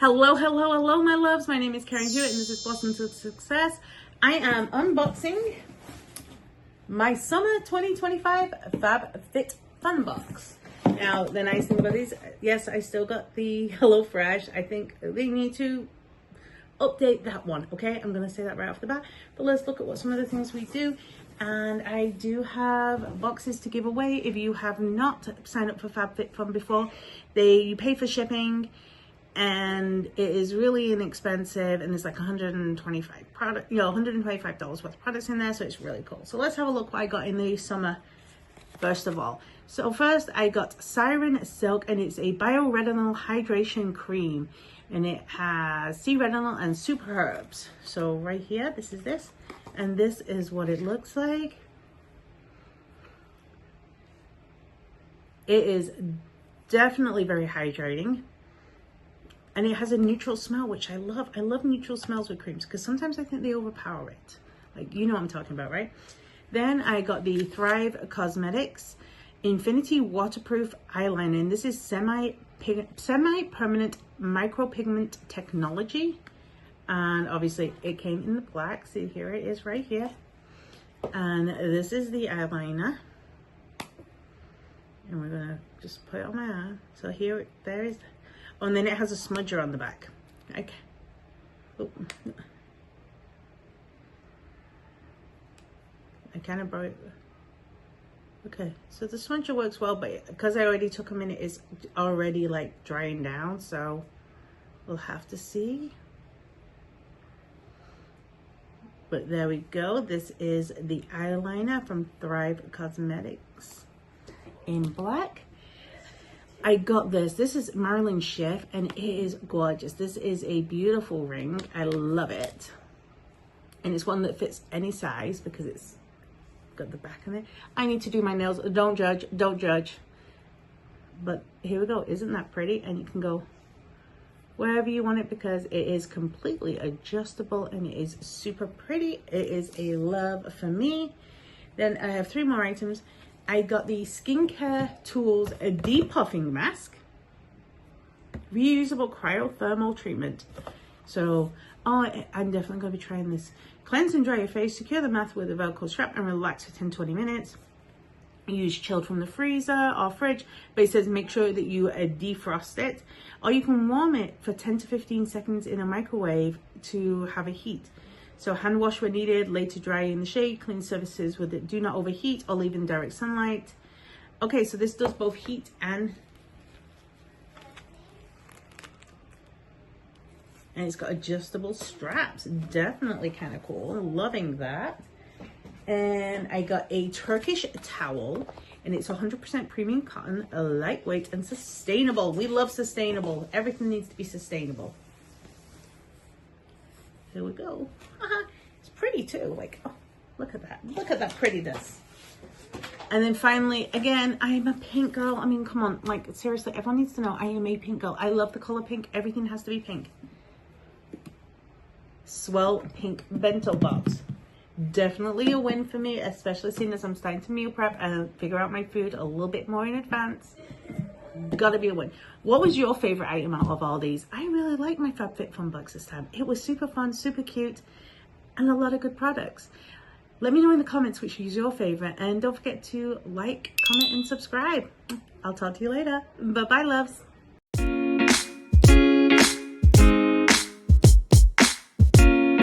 Hello, my loves. My name is Karen Hewitt, and this is Blossom to Success. I am unboxing my summer 2025 FabFitFun box. Now, the nice thing about these, yes, I still got the HelloFresh. I think they need to update that one, okay? I'm going to say that right off the bat. But let's look at what some of the things we do. And I do have boxes to give away. If you have not signed up for FabFitFun before, you pay for shipping. And it is really inexpensive, and there's like $125 worth of products in there, so it's really cool. So let's have a look what I got in the summer first of all. So first I got Siren Silk, and it's a bioretinol hydration cream, and it has sea retinol and super herbs. So right here, this is and this is what it looks like. It is definitely very hydrating. And it has a neutral smell, which I love. I love neutral smells with creams because sometimes I think they overpower it. Like, you know what I'm talking about, right? Then I got the Thrive Cosmetics Infinity Waterproof Eyeliner. And this is semi-permanent micropigment technology. And obviously it came in the black. See, here it is right here. And this is the eyeliner. And we're going to just put it on my eye. So there is... Oh, and then it has a smudger on the back. Okay. Oh. I kind of brought it. Okay, so the smudger works well, but because I already took a minute, it's already like drying down, so we'll have to see. But there we go. This is the eyeliner from Thrive Cosmetics in black. I got this. This is Marilyn Schiff, and it is gorgeous. This is a beautiful ring. I love it. And it's one that fits any size because it's got the back on it. I need to do my nails. Don't judge. Don't judge. But here we go. Isn't that pretty? And you can go wherever you want it because it is completely adjustable and it is super pretty. It is a love for me. Then I have 3 more items. I got the Skincare Tools Depuffing Mask, reusable cryothermal treatment. So, I'm definitely going to be trying this. Cleanse and dry your face, secure the mask with a Velcro strap and relax for 10-20 minutes. Use chilled from the freezer or fridge, but it says make sure that you defrost it. Or you can warm it for 10 to 15 seconds in a microwave to have a heat. So hand wash when needed, later dry in the shade, clean surfaces with it. Do not overheat or leave in direct sunlight. Okay, so this does both heat and it's got adjustable straps. Definitely kind of cool. Loving that. And I got a Turkish towel, and it's 100% premium cotton, lightweight and sustainable. We love sustainable. Everything needs to be sustainable. Here we go. It's pretty too. Like, oh, look at that. Look at that prettiness. And then finally, again, I am a pink girl. I mean, come on. Like, seriously, everyone needs to know I am a pink girl. I love the color pink. Everything has to be pink. Swell pink bento box. Definitely a win for me, especially seeing as I'm starting to meal prep and figure out my food a little bit more in advance. Gotta be a win. What was your favorite item out of all these? I really like my FabFitFun box this time. It was super fun, super cute, and a lot of good products. Let me know in the comments which is your favorite, and don't forget to like, comment, and subscribe. I'll talk to you later. Bye-bye, loves.